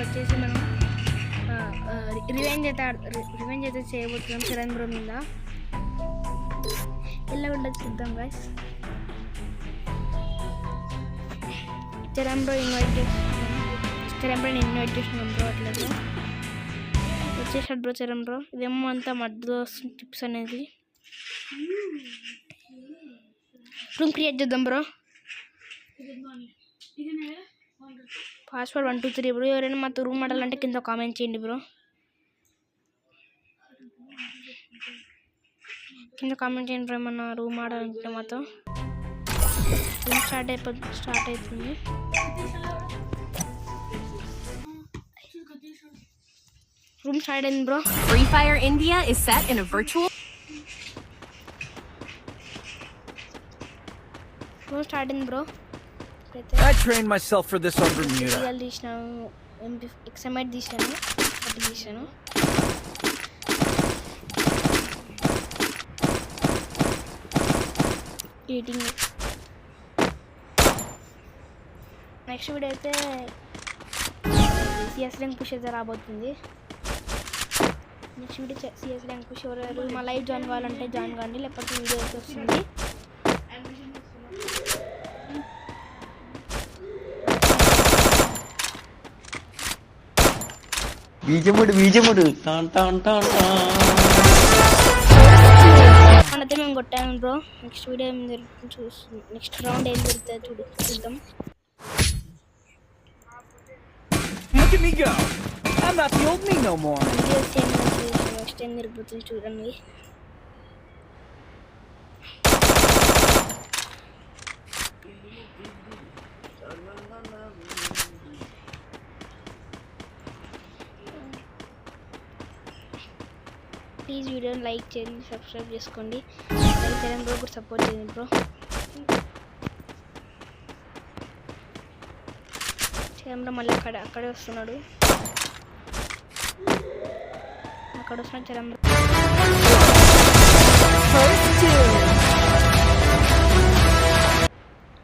ఇప్పుడు వచ్చేసి మనం రివెంజ్ అయితే చేయబోతున్నాం చరణ్ బ్రో మీద. ఎలా ఉండదు చూద్దాం గైస్. చరణ్ బ్రో ఇన్వైట్ చేసినాం బ్రో. అట్లా వచ్చేసాడు బ్రో చరణ్ బ్రో. ఇదేమో అంతా మధ్యలో వస్తుంది టిప్స్ అనేది. రూమ్ క్రియేట్ చేద్దాం బ్రో. Password 1 2 3 bro. ఎవరైనా మాతో రూమ్ ఆడాలంటే కింద కామెంట్ చేయండి బ్రో. కింద కామెంట్ చేయండి బ్రో ఏమన్నా రూమ్ ఆడాలంటే మాతో. రూమ్ స్టార్ట్ అవుతుంది. రూమ్ స్టార్ట్ అయింది bro. Free Fire India is set in a virtual. Room start అయింది bro. I trained myself for this on Bermuda. XMite తీసాను. ఎడిటింగ్. నెక్స్ట్ వీడియో అయితే సిఎస్ ర్యాంక్ పుష్ అయితే రాబోతుంది. Next video CS rank push ఎవరు మా live join కావాలంటే join కావండి, లేకపోతే వీడియో అయితే వస్తుంది. బీజముడు మనతో మేము కొట్టాము బ్రో. నెక్స్ట్ వీడియో ఏం జరుగుతుంది నెక్స్ట్ రౌండ్ ఏం జరుగుతుందో చూద్దాం. Look at me go! I'm not the old me no more. Next ఏం జరుగుతుంది చూడండి. ప్లీజ్ వీడియోని లైక్ చేయండి, సబ్స్క్రైబ్ చేసుకోండి. లైక్ చేయడం బ్రో కూడా సపోర్ట్ చేయండి బ్రో. చరణ్ మళ్ళీ అక్కడే వస్తున్నాడు. చరణ్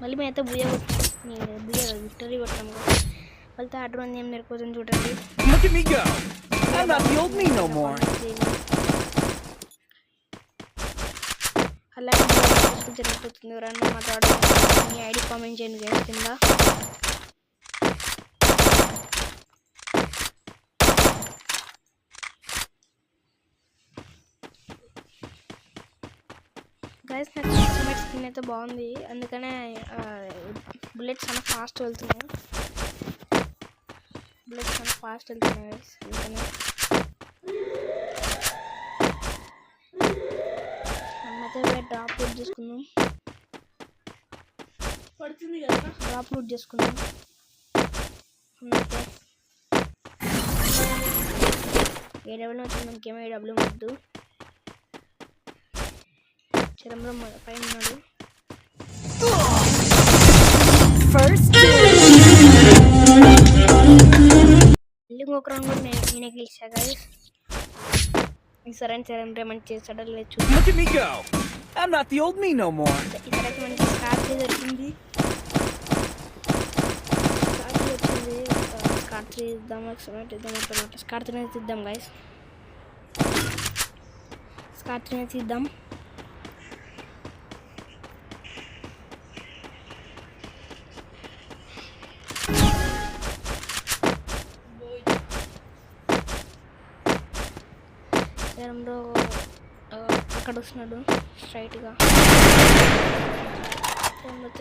మళ్ళీ మేమైతే విక్టరీ కొట్టాము. వాళ్ళ థర్డ్ వన్ ఏం నేర్పుతుంది చూడండి. Look at me go! I'm not the old me no more. అలాగే జరుగుతుంది. ఎవరన్నా మాట్లాడు మీ ఐడి కామెంట్ చేయండి గైస్ కింద. గైస్ నాకు ఎక్స్మెట్ స్కిన్ అయితే బాగుంది, అందుకనే బుల్లెట్స్ చాలా ఫాస్ట్ వెళ్తున్నాయి గైస్. అందుకనే డ్రాప్ లూట్ చేసుకుందాం. ఏడబ్ల్యూ వచ్చింది మనకేమో. ఏడబ్ల్యూ వద్దు. చరంలో పైన ఉన్నాడు. ఇంకొక రౌండ్ కూడా నేనే గెలిచా గైస్. ఈసారి చరణ్ మంచి చేస్తాడో లేదు చూద్దాం. Look at me go! I'm not the old me no more. ఈసారి మనకి స్కార్ట్ వచ్చింది. స్కార్ట్ తీద్దాం గైస్. స్కార్ట్ తీద్దాం. చరణ్ అక్కడ వస్తున్నాడు స్ట్రైట్గా.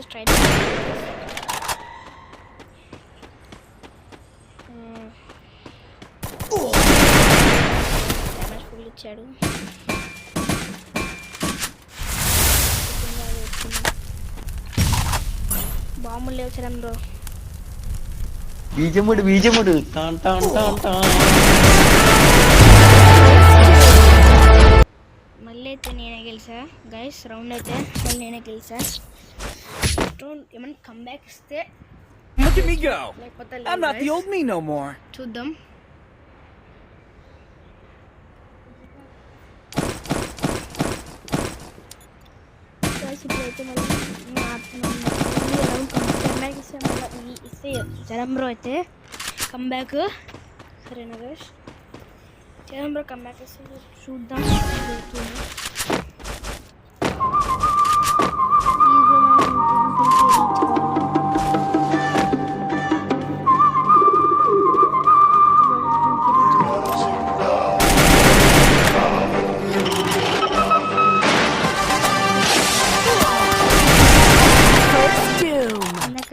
స్ట్రైట్ డ్యామేజ్ ఫుల్ ఇచ్చాడు. బాంబులు లేవు చరణ్ బ్రో. బీజముడు మళ్ళీ అయితే నేనే గెలిచా గైస్. రౌండ్ అయితే మళ్ళీ నేనే గెలిచా. ఏమన్నా కంబ్యాక్ ఇస్తే Look at me go! I'm not the old me no more. చూద్దాం. ఇప్పుడైతే మళ్ళీ కంబ్యాక్ ఇస్తే చరణ్ బ్రో అయితే కంబ్యాక్. సరేనా గైస్, చేద్దాం బ్రో. కంబ్యాక్ వస్తుంది, చూద్దాం.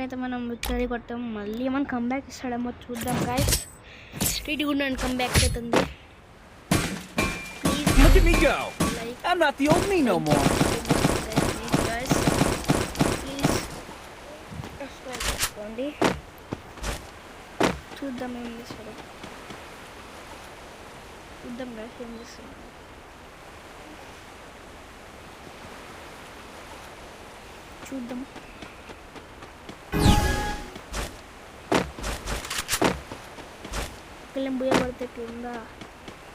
అయితే మనం విక్టరీ కొట్టాం. మళ్ళీ మనం కంబ్యాక్ ఇస్తాడేమో చూద్దాం గైస్. స్ట్రీట్ కూడా కంబ్యాక్ అవుతుంది. Look at me go. Like, I'm not the old me no more. guys, please subscribe చేసుకోండి. చూద్దాం ఏం చేస్తాడు. చూద్దాం గైస్ ఏం చేస్తున్నాడు. చూద్దాం. పిల్లలు బుయ్య పడితే కింద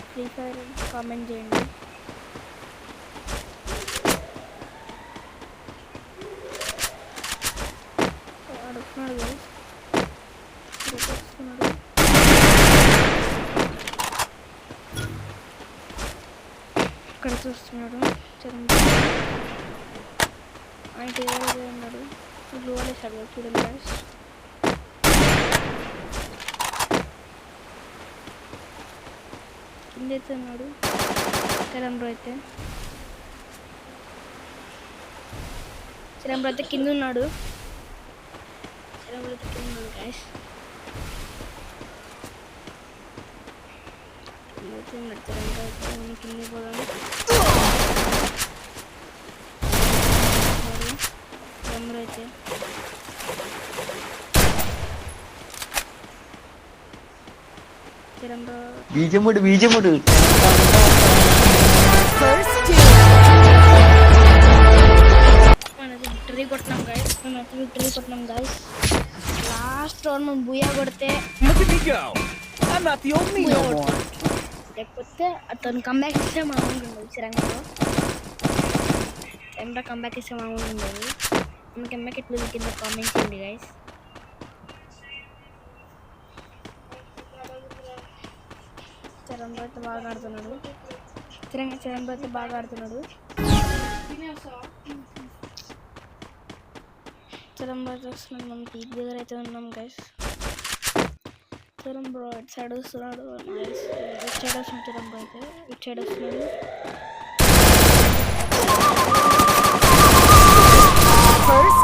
ఫ్రీ ఫైర్ కామెంట్ చేయండి. అడుగుతున్నాడు గైస్, వస్తున్నాడు. ఇక్కడ చూస్తున్నాడు. ఆయన టీవీ ఉన్నాడు. బ్లూ అనేసాడు చూడండి గైస్. కింద అయితే ఉన్నాడు చిరంబ్రో అయితే. చిరంబ్రో అయితే కింద ఉన్నాడు. చిరంబ్రో అయితే కింద ఉన్నాడు గైస్. చిరంబ్రో అయితే కింద పోదాం. చిరంబ్రో అయితే బీజముడు బీజముడు మనకి విక్టరీ కొట్టినాం గైస్. విక్టరీ కొట్టినాం గైస్. లాస్ట్ రౌండ్ మనం బుయ్యా కొడితే Look at me go. I'm not the old me no more. లేకపోతే అతను కంబ్యాక్ ఇస్తే మామూలుగా ఉండదు. చిరంగంలో చిరంగా కంబ్యాక్ ఇస్తే మామూలుగా ఉండదు. మన కంబ్యాక్ ఎట్లా కింద కామెంట్ చేయండి గైస్. చిరంగా అయితే బాగా ఆడుతున్నాడు. చిరంగా అయితే బాగా ఆడుతున్నాడు. చిరంగా అయితే వస్తున్నాడు. మనం పీక్ దగ్గర అయితే ఉన్నాం గైస్. చిరంబ్రో ఇటు సైడ్ వస్తున్నాడు. ఇటు సైడ్ వస్తున్నాడు. చిరంబ్రో అయితే ఇటు సైడ్ వస్తున్నాడు. First